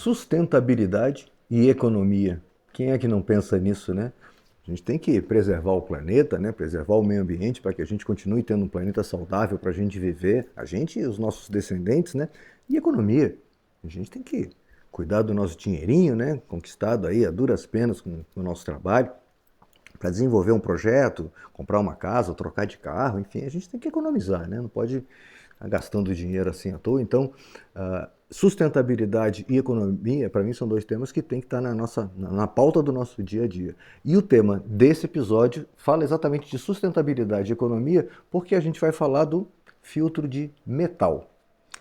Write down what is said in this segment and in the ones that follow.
Sustentabilidade e economia. Quem é que não pensa nisso, né? A gente tem que preservar o planeta, né? Preservar o meio ambiente para que a gente continue tendo um planeta saudável para a gente viver, a gente e os nossos descendentes, né? E economia. A gente tem que cuidar do nosso dinheirinho, né? Conquistado aí a duras penas com o nosso trabalho, para desenvolver um projeto, comprar uma casa, trocar de carro, enfim, a gente tem que economizar, né? Não pode estar gastando dinheiro assim à toa. Então, sustentabilidade e economia, para mim, são dois temas que tem que estar na pauta do nosso dia a dia. E o tema desse episódio fala exatamente de sustentabilidade e economia, porque a gente vai falar do filtro de metal.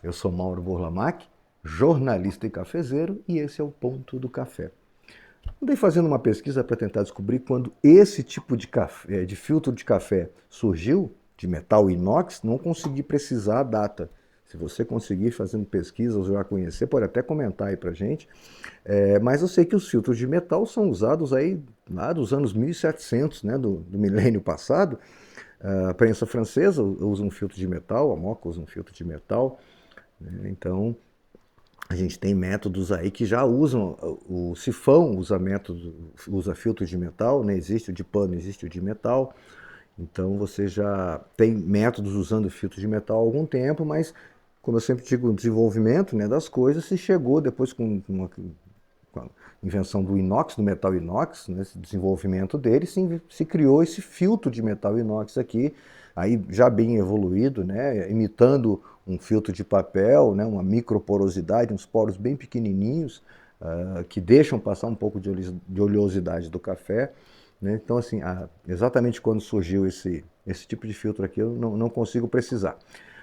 Eu sou Mauro Burlamac, jornalista e cafezeiro, e esse é o Ponto do Café. Andei fazendo uma pesquisa para tentar descobrir quando esse tipo de, café, de filtro de café surgiu, de metal inox, não consegui precisar a data. Se você conseguir fazendo pesquisa ou já conhecer, pode até comentar aí pra gente. Mas eu sei que os filtros de metal são usados aí lá dos anos 1700, né, do milênio passado. A prensa francesa usa um filtro de metal, a Moka usa um filtro de metal. Né? Então, a gente tem métodos aí que já usam, o sifão usa filtro de metal, né? Existe o de pano, existe o de metal. Então você já tem métodos usando filtro de metal há algum tempo, mas como eu sempre digo, o desenvolvimento, né, das coisas se chegou depois com a invenção do inox, do metal inox, né, esse desenvolvimento dele, se criou esse filtro de metal inox aqui, aí já bem evoluído, né, imitando um filtro de papel, né, uma microporosidade, uns poros bem pequenininhos, que deixam passar um pouco de oleosidade do café. Né? Então, assim, exatamente quando surgiu esse tipo de filtro aqui, eu não consigo precisar.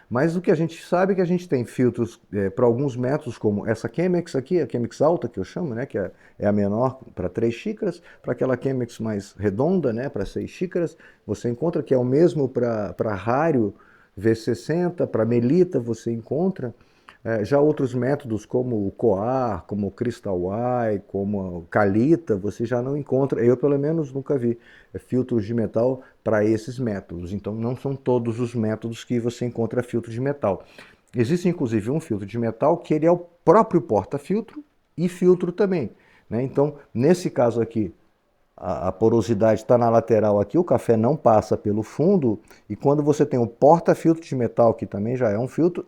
Mas o que a gente sabe é que a gente tem filtros para alguns métodos, como essa Chemex aqui, a Chemex alta, que eu chamo, né, que é a menor para 3 xícaras, para aquela Chemex mais redonda, né, para 6 xícaras, você encontra que é o mesmo para Rario V60, para Melita você encontra. Já outros métodos como o Coar, como o Crystal Y, como o Calita, você já não encontra, eu pelo menos nunca vi filtros de metal para esses métodos. Então não são todos os métodos que você encontra filtro de metal. Existe inclusive um filtro de metal que ele é o próprio porta-filtro e filtro também. Né? Então, nesse caso aqui, a porosidade está na lateral aqui, o café não passa pelo fundo, e quando você tem o porta-filtro de metal, que também já é um filtro,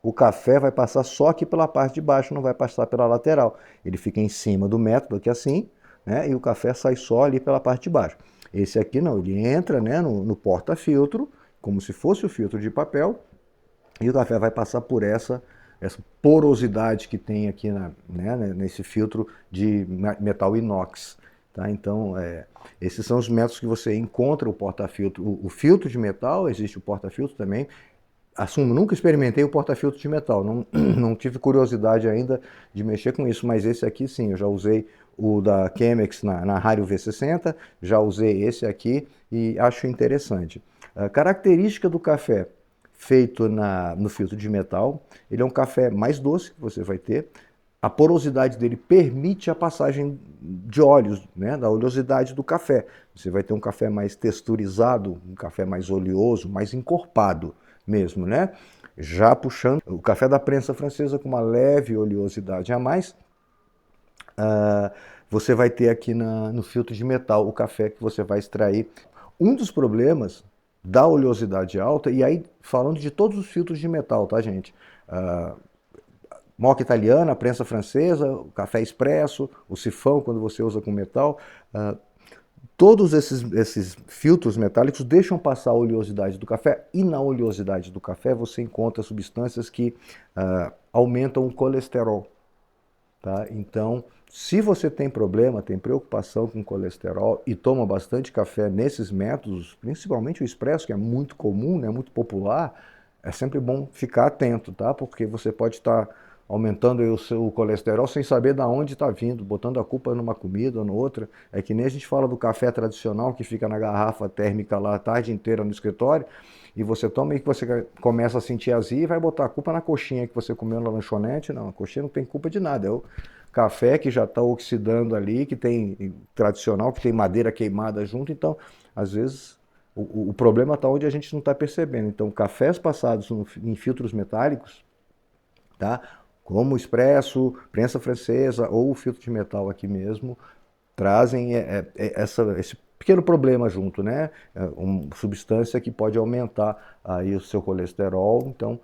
o café vai passar só aqui pela parte de baixo, não vai passar pela lateral. Ele fica em cima do método aqui assim, né, e o café sai só ali pela parte de baixo. Esse aqui não, ele entra, né, no porta-filtro, como se fosse o filtro de papel, e o café vai passar por essa porosidade que tem aqui nesse filtro de metal inox. Tá? Então, esses são os métodos que você encontra o porta-filtro. O filtro de metal, existe o porta-filtro também. Assumo, nunca experimentei o porta-filtro de metal, não tive curiosidade ainda de mexer com isso, mas esse aqui sim, eu já usei o da Chemex na Rario V60, já usei esse aqui e acho interessante. A característica do café feito no filtro de metal, ele é um café mais doce que você vai ter, a porosidade dele permite a passagem de óleos, né, da oleosidade do café. Você vai ter um café mais texturizado, um café mais oleoso, mais encorpado mesmo, né? Já puxando o café da prensa francesa com uma leve oleosidade a mais, você vai ter aqui no filtro de metal o café que você vai extrair. Um dos problemas da oleosidade alta, e aí falando de todos os filtros de metal, tá, gente? Moka italiana, prensa francesa, o café expresso, o sifão quando você usa com metal, todos esses filtros metálicos deixam passar a oleosidade do café, e na oleosidade do café você encontra substâncias que aumentam o colesterol. Tá? Então, se você tem problema, tem preocupação com colesterol e toma bastante café nesses métodos, principalmente o expresso, que é muito comum, né, muito popular, é sempre bom ficar atento, tá? Porque você pode estar aumentando o seu colesterol sem saber de onde está vindo, botando a culpa numa comida ou noutra. É que nem a gente fala do café tradicional que fica na garrafa térmica lá a tarde inteira no escritório, e você toma e você começa a sentir azia e vai botar a culpa na coxinha que você comeu na lanchonete. Não, a coxinha não tem culpa de nada, é o café que já está oxidando ali, que tem tradicional, que tem madeira queimada junto, então às vezes o problema está onde a gente não está percebendo. Então, cafés passados em filtros metálicos, tá? como o expresso, prensa francesa ou o filtro de metal aqui mesmo, trazem esse pequeno problema junto, né? Uma substância que pode aumentar aí o seu colesterol, então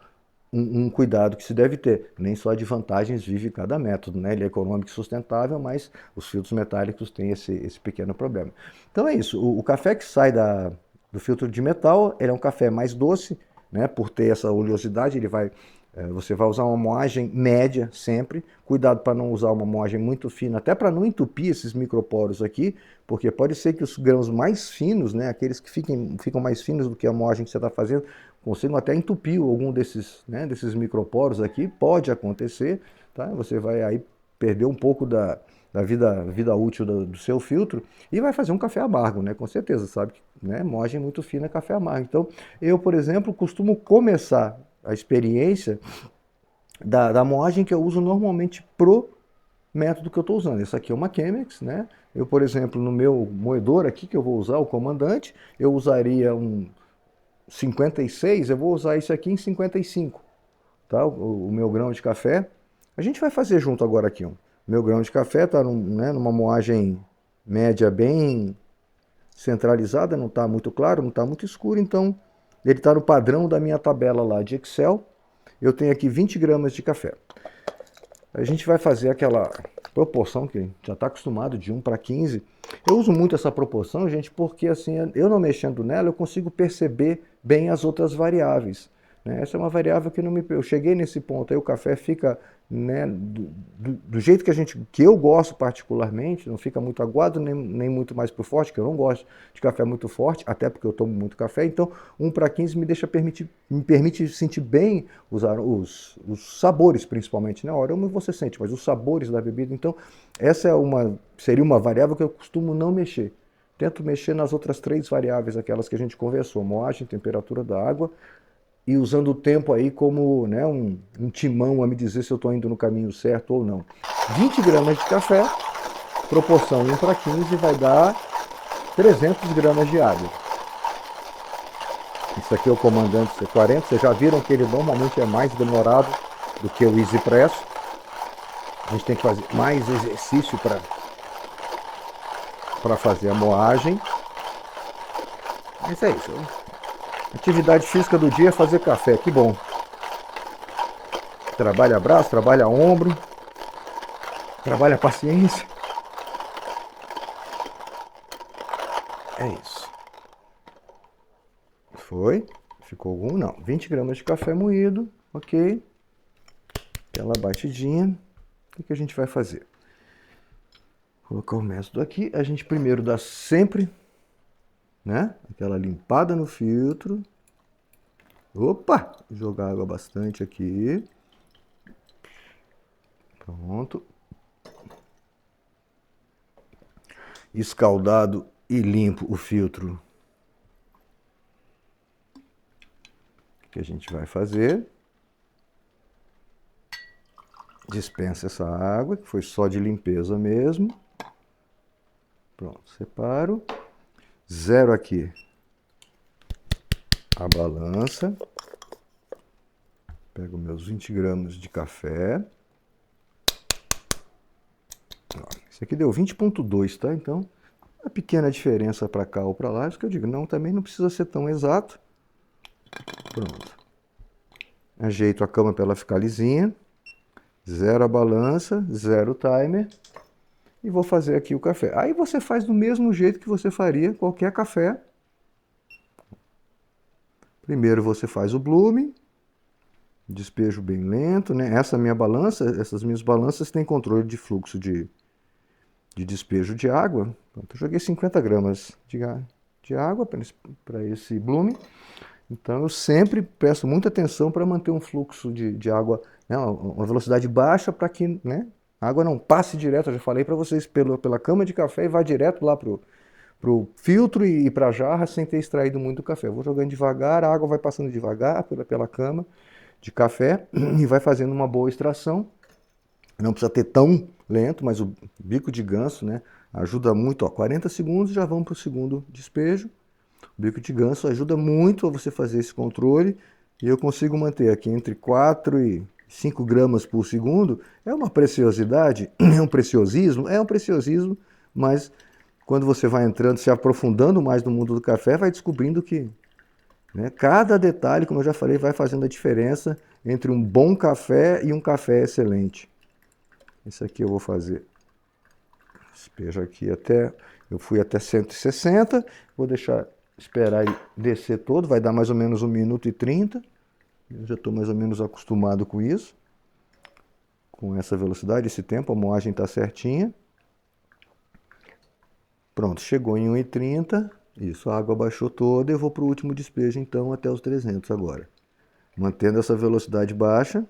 um cuidado que se deve ter. Nem só de vantagens vive cada método, né? Ele é econômico e sustentável, mas os filtros metálicos têm esse pequeno problema. Então é isso, o café que sai do filtro de metal, ele é um café mais doce, né? Por ter essa oleosidade, você vai usar uma moagem média sempre. Cuidado para não usar uma moagem muito fina, até para não entupir esses microporos aqui, porque pode ser que os grãos mais finos, né, aqueles que ficam mais finos do que a moagem que você está fazendo, consigam até entupir algum desses, né, desses microporos aqui. Pode acontecer, tá? Você vai aí perder um pouco da vida útil do seu filtro e vai fazer um café amargo, né? Com certeza, sabe? Né? Moagem muito fina é café amargo. Então, eu, por exemplo, costumo começar a experiência da moagem que eu uso normalmente pro método que eu estou usando. Essa aqui é uma Chemex, né? Eu, por exemplo, no meu moedor aqui que eu vou usar, o Comandante, eu usaria um 56, eu vou usar isso aqui em 55, tá? O meu grão de café. A gente vai fazer junto agora aqui, ó. Meu grão de café está numa moagem média bem centralizada, não está muito claro, não está muito escuro, então ele está no padrão da minha tabela lá de Excel. Eu tenho aqui 20 gramas de café. A gente vai fazer aquela proporção que já está acostumado de 1:15. Eu uso muito essa proporção, gente, porque assim, eu não mexendo nela, eu consigo perceber bem as outras variáveis, né? Essa é uma variável que não me... Eu cheguei nesse ponto aí, o café fica, né, do jeito que eu gosto particularmente, não fica muito aguado, nem muito mais pro forte, que eu não gosto de café muito forte, até porque eu tomo muito café. Então 1:15 me permite sentir bem os sabores, principalmente, né? A aroma você sente, mas os sabores da bebida. Então essa seria uma variável que eu costumo não mexer. Tento mexer nas outras 3 variáveis, aquelas que a gente conversou: moagem, temperatura da água, e usando o tempo aí como, né, um timão a me dizer se eu estou indo no caminho certo ou não. 20 gramas de café, proporção 1:15, vai dar 300 gramas de água. Isso aqui é o Comandante C40, vocês já viram que ele normalmente é mais demorado do que o Easy Press. A gente tem que fazer mais exercício para fazer a moagem. Mas é isso. Atividade física do dia é fazer café, que bom. Trabalha braço, trabalha ombro, trabalha paciência. É isso. Foi? Ficou algum? Não. 20 gramas de café moído, ok. Aquela batidinha. O que a gente vai fazer? Vou colocar o método aqui. A gente primeiro dá sempre, né, aquela limpada no filtro. Opa! Jogar água bastante aqui. Pronto. Escaldado e limpo o filtro. O que a gente vai fazer? Dispensa essa água, que foi só de limpeza mesmo. Pronto, separo. Zero aqui a balança. Pego meus 20 gramas de café. Esse aqui deu 20,2, tá? Então, uma pequena diferença para cá ou para lá. Isso que eu digo, não, também não precisa ser tão exato. Pronto. Ajeito a cama para ela ficar lisinha. Zero a balança, zero o timer. E vou fazer aqui o café. Aí você faz do mesmo jeito que você faria qualquer café. Primeiro você faz o blooming. Despejo bem lento, né? Essa minha balança, essas minhas balanças têm controle de fluxo de despejo de água. Então, eu joguei 50 gramas de água para esse blooming. Então eu sempre presto muita atenção para manter um fluxo de água, né, uma velocidade baixa, para que, né, a água não passe direto. Eu já falei para vocês, pela cama de café e vá direto lá pro filtro e para a jarra sem ter extraído muito café. Eu vou jogando devagar, a água vai passando devagar pela cama de café e vai fazendo uma boa extração. Não precisa ter tão lento, mas o bico de ganso, né, ajuda muito. 40 segundos, já vamos para o segundo despejo. O bico de ganso ajuda muito a você fazer esse controle, e eu consigo manter aqui entre 4 e 5 gramas por segundo, é uma preciosidade, é um preciosismo, mas quando você vai entrando, se aprofundando mais no mundo do café, vai descobrindo que, né, cada detalhe, como eu já falei, vai fazendo a diferença entre um bom café e um café excelente. Isso aqui eu vou fazer. Despejo aqui até... Eu fui até 160, vou deixar esperar ele descer todo, vai dar mais ou menos 1 minuto e 30. Eu já estou mais ou menos acostumado com isso. Com essa velocidade, esse tempo, a moagem está certinha. Pronto, chegou em 1,30. Isso, a água baixou toda. Eu vou para o último despejo, então, até os 300 agora. Mantendo essa velocidade baixa.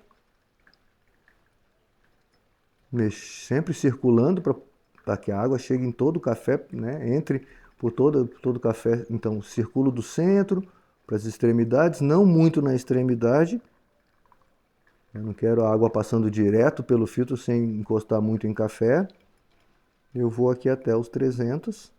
Sempre circulando para que a água chegue em todo o café, né? Entre por todo o café. Então, circulo do centro para as extremidades, não muito na extremidade. Eu não quero a água passando direto pelo filtro sem encostar muito em café. Eu vou aqui até os 300.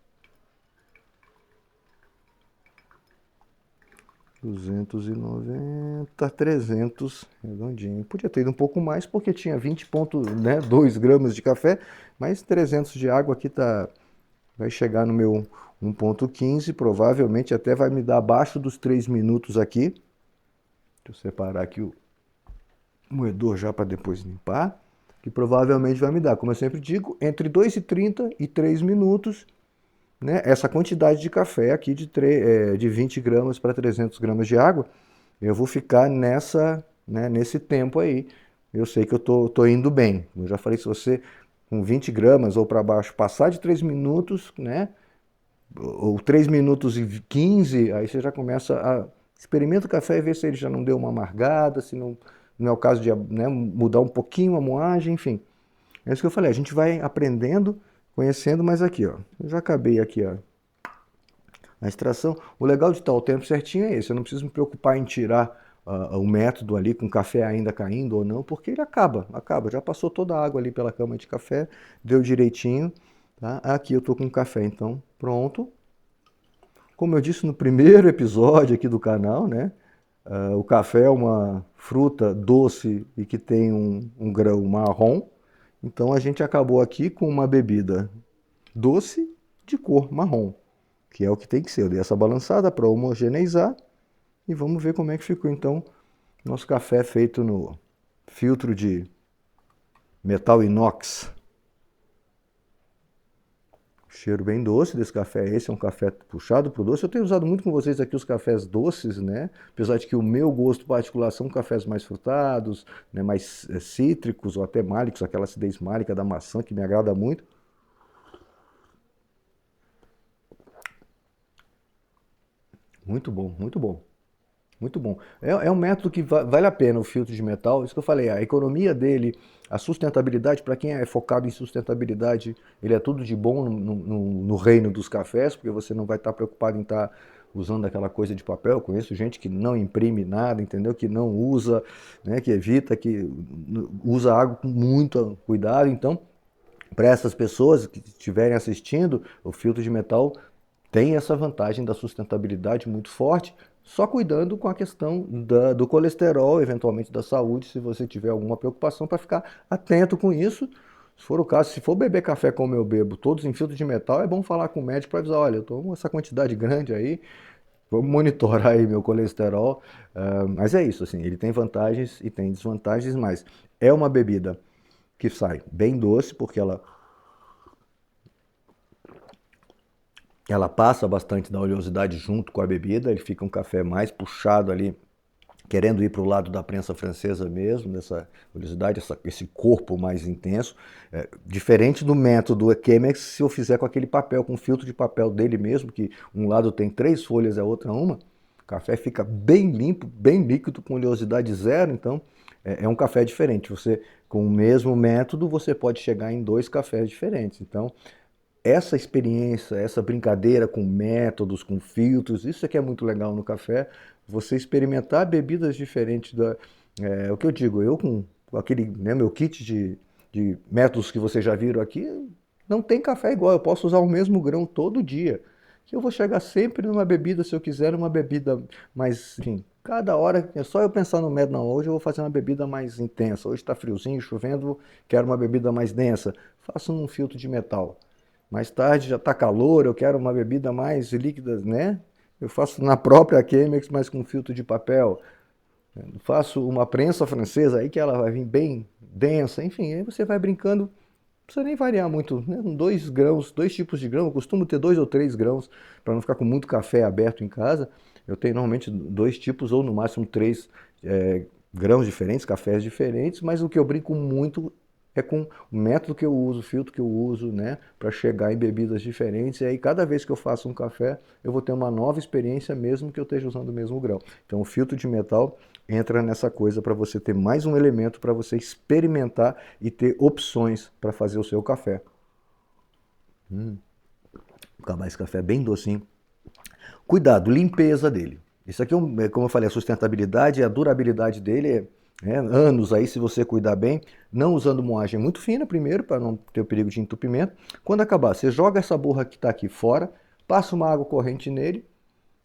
290, 300, redondinho. Podia ter ido um pouco mais porque tinha 20,2 gramas de café, mas 300 de água aqui vai chegar no meu 1,15, provavelmente até vai me dar abaixo dos 3 minutos aqui. Deixa eu separar aqui o moedor já para depois limpar, que provavelmente vai me dar, como eu sempre digo, entre 2,30 e 3 minutos, né? Essa quantidade de café aqui de 20 gramas para 300 gramas de água, eu vou ficar nesse tempo aí. Eu sei que eu tô indo bem. Eu já falei, se você com 20 gramas ou para baixo passar de 3 minutos, né? Ou 3 minutos e 15, aí você já começa a... Experimenta o café e vê se ele já não deu uma amargada, se não é o caso de, né, mudar um pouquinho a moagem, enfim. É isso que eu falei, a gente vai aprendendo, conhecendo, mas aqui, ó, eu já acabei aqui, ó, a extração. O legal de estar o tempo certinho é esse, eu não preciso me preocupar em tirar o método ali com o café ainda caindo ou não, porque ele acaba, já passou toda a água ali pela cama de café, deu direitinho, tá? Aqui eu tô com o café, então, pronto. Como eu disse no primeiro episódio aqui do canal, né? O café é uma fruta doce e que tem um grão marrom. Então a gente acabou aqui com uma bebida doce de cor marrom, que é o que tem que ser. Eu dei essa balançada para homogeneizar e vamos ver como é que ficou então nosso café feito no filtro de metal inox. Cheiro bem doce desse café. Esse é um café puxado pro doce. Eu tenho usado muito com vocês aqui os cafés doces, né? Apesar de que o meu gosto particular são cafés mais frutados, né? Mais cítricos ou até málicos, aquela acidez málica da maçã que me agrada muito. Muito bom, muito bom. Muito bom. É um método que vale a pena o filtro de metal. Isso que eu falei, a economia dele, a sustentabilidade, para quem é focado em sustentabilidade, ele é tudo de bom no reino dos cafés, porque você não vai estar preocupado em estar usando aquela coisa de papel. Eu conheço gente que não imprime nada, entendeu? Que não usa, né? Que evita, que usa água com muito cuidado. Então, para essas pessoas que estiverem assistindo, o filtro de metal tem essa vantagem da sustentabilidade muito forte, só cuidando com a questão do colesterol, eventualmente da saúde, se você tiver alguma preocupação, para ficar atento com isso. Se for o caso, se for beber café como eu bebo, todos em filtro de metal, é bom falar com o médico para avisar, olha, eu tomo essa quantidade grande aí, vamos monitorar aí meu colesterol. Mas é isso, assim, ele tem vantagens e tem desvantagens, mas é uma bebida que sai bem doce, porque ela passa bastante da oleosidade junto com a bebida, ele fica um café mais puxado ali, querendo ir para o lado da prensa francesa mesmo, dessa oleosidade, esse corpo mais intenso. Diferente do método Chemex, se eu fizer com aquele papel, com filtro de papel dele mesmo, que um lado tem 3 folhas e a outra uma, o café fica bem limpo, bem líquido, com oleosidade zero, então é um café diferente. Você, com o mesmo método, você pode chegar em 2 cafés diferentes. Então, essa experiência, essa brincadeira com métodos, com filtros, isso aqui é muito legal no café, você experimentar bebidas diferentes. O que eu digo, eu com aquele, né, meu kit de métodos que vocês já viram aqui, não tem café igual, eu posso usar o mesmo grão todo dia. Que eu vou chegar sempre numa bebida, se eu quiser, uma bebida mais, enfim, Cada hora, é só eu pensar no método, não, hoje eu vou fazer uma bebida mais intensa, hoje está friozinho, chovendo, quero uma bebida mais densa, faço num filtro de metal. Mais tarde já está calor, eu quero uma bebida mais líquida, né? Eu faço na própria Chemex, mas com filtro de papel. Faço uma prensa francesa, aí que ela vai vir bem densa, enfim, aí você vai brincando, não precisa nem variar muito, né? 2 grãos, 2 tipos de grão, eu costumo ter 2 ou 3 grãos, para não ficar com muito café aberto em casa. Eu tenho normalmente 2 tipos, ou no máximo 3 grãos diferentes, cafés diferentes, mas o que eu brinco muito é com o método que eu uso, o filtro que eu uso, né, para chegar em bebidas diferentes. E aí, cada vez que eu faço um café, eu vou ter uma nova experiência, mesmo que eu esteja usando o mesmo grão. Então, o filtro de metal entra nessa coisa para você ter mais um elemento para você experimentar e ter opções para fazer o seu café. Acabar esse café bem docinho. Cuidado, limpeza dele. Isso aqui, como eu falei, a sustentabilidade, a durabilidade dele é anos aí, se você cuidar bem, não usando moagem muito fina primeiro, para não ter o perigo de entupimento. Quando acabar, você joga essa borra que está aqui fora, passa uma água corrente nele,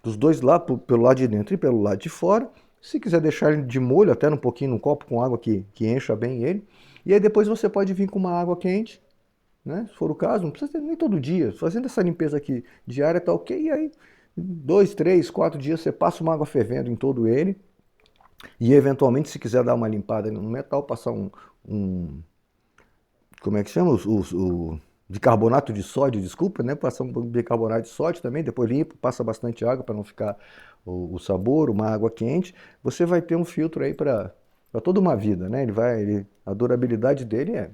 dos dois lados, pelo lado de dentro e pelo lado de fora. Se quiser deixar ele de molho, até um pouquinho num copo com água que encha bem ele. E aí depois você pode vir com uma água quente, né? Se for o caso, não precisa ser nem todo dia. Fazendo essa limpeza aqui diária tá ok. E aí, 2, 3, 4 dias você passa uma água fervendo em todo ele. E eventualmente, se quiser dar uma limpada no metal, passar um como é que chama? O bicarbonato de sódio, desculpa, né? Passar um bicarbonato de sódio também, depois limpa, passa bastante água para não ficar o sabor, uma água quente. Você vai ter um filtro aí para toda uma vida, né? A durabilidade dele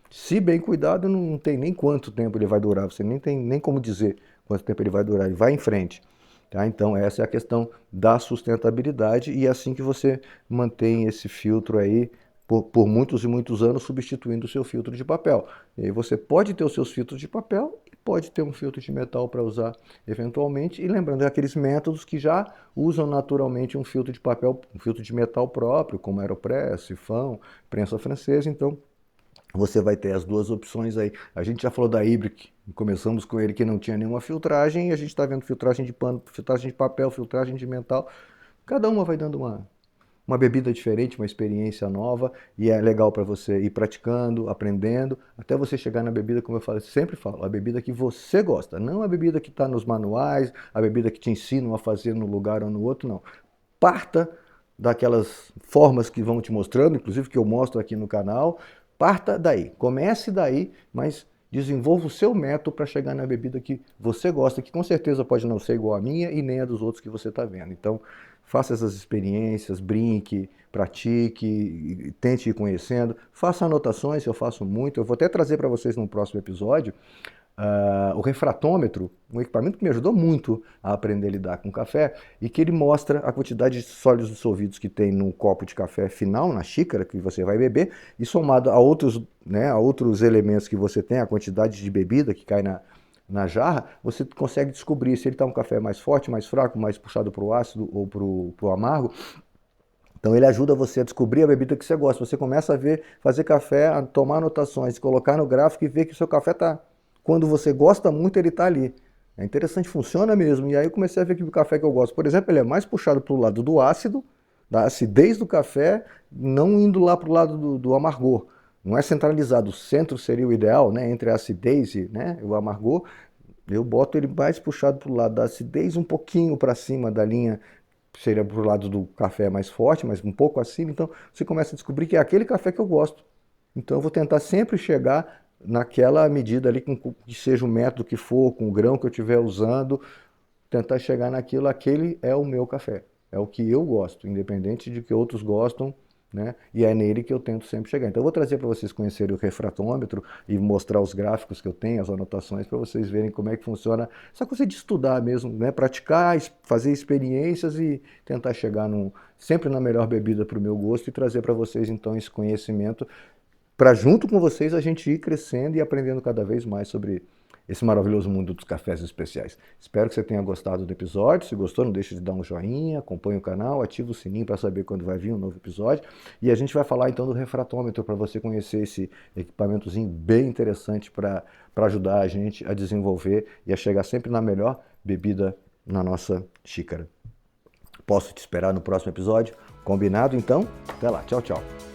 se bem cuidado, não tem nem quanto tempo ele vai durar, você nem tem nem como dizer quanto tempo ele vai durar, ele vai em frente. Tá? Então essa é a questão da sustentabilidade, e é assim que você mantém esse filtro aí por muitos e muitos anos, substituindo o seu filtro de papel. E aí você pode ter os seus filtros de papel e pode ter um filtro de metal para usar eventualmente, e lembrando aqueles métodos que já usam naturalmente um filtro de papel, um filtro de metal próprio, como Aeropress, sifão, prensa francesa. Então você vai ter as duas opções aí. A gente já falou da Ibrick, começamos com ele que não tinha nenhuma filtragem, e a gente está vendo filtragem de pano, filtragem de papel, filtragem de metal. Cada uma vai dando uma bebida diferente, uma experiência nova, e é legal para você ir praticando, aprendendo, até você chegar na bebida, como sempre falo, a bebida que você gosta, não a bebida que está nos manuais, a bebida que te ensinam a fazer no lugar ou no outro, não. Parta daquelas formas que vão te mostrando, inclusive que eu mostro aqui no canal. Parta daí, comece daí, mas desenvolva o seu método para chegar na bebida que você gosta, que com certeza pode não ser igual a minha e nem a dos outros que você está vendo. Então, faça essas experiências, brinque, pratique, tente ir conhecendo, faça anotações, eu faço muito. Eu vou até trazer para vocês no próximo episódio o refratômetro, um equipamento que me ajudou muito a aprender a lidar com café, e que ele mostra a quantidade de sólidos dissolvidos que tem no copo de café final, na xícara que você vai beber, e somado a outros, né, a outros elementos que você tem, a quantidade de bebida que cai na jarra, você consegue descobrir se ele está um café mais forte, mais fraco, mais puxado para o ácido ou para o amargo. Então ele ajuda você a descobrir a bebida que você gosta. Você começa a ver, fazer café, a tomar anotações, colocar no gráfico e ver que o seu café está... Quando você gosta muito, ele está ali. É interessante, funciona mesmo. E aí eu comecei a ver que o café que eu gosto, por exemplo, ele é mais puxado para o lado do ácido, da acidez do café, não indo lá para o lado do amargor. Não é centralizado. O centro seria o ideal, né? Entre a acidez e, né, o amargor. Eu boto ele mais puxado para o lado da acidez, um pouquinho para cima da linha, seria para o lado do café mais forte, mas um pouco acima. Então você começa a descobrir que é aquele café que eu gosto. Então eu vou tentar sempre chegar naquela medida ali, que seja o método que for, com o grão que eu estiver usando, tentar chegar naquilo, aquele é o meu café. É o que eu gosto, independente de que outros gostam, né? E é nele que eu tento sempre chegar. Então eu vou trazer para vocês conhecerem o refratômetro e mostrar os gráficos que eu tenho, as anotações, para vocês verem como é que funciona. Essa coisa de estudar mesmo, né? Praticar, fazer experiências e tentar chegar sempre na melhor bebida para o meu gosto, e trazer para vocês então esse conhecimento, para junto com vocês a gente ir crescendo e aprendendo cada vez mais sobre esse maravilhoso mundo dos cafés especiais. Espero que você tenha gostado do episódio. Se gostou, não deixe de dar um joinha, acompanhe o canal, ative o sininho para saber quando vai vir um novo episódio. E a gente vai falar então do refratômetro, para você conhecer esse equipamentozinho bem interessante para ajudar a gente a desenvolver e a chegar sempre na melhor bebida na nossa xícara. Posso te esperar no próximo episódio? Combinado então? Até lá, tchau, tchau.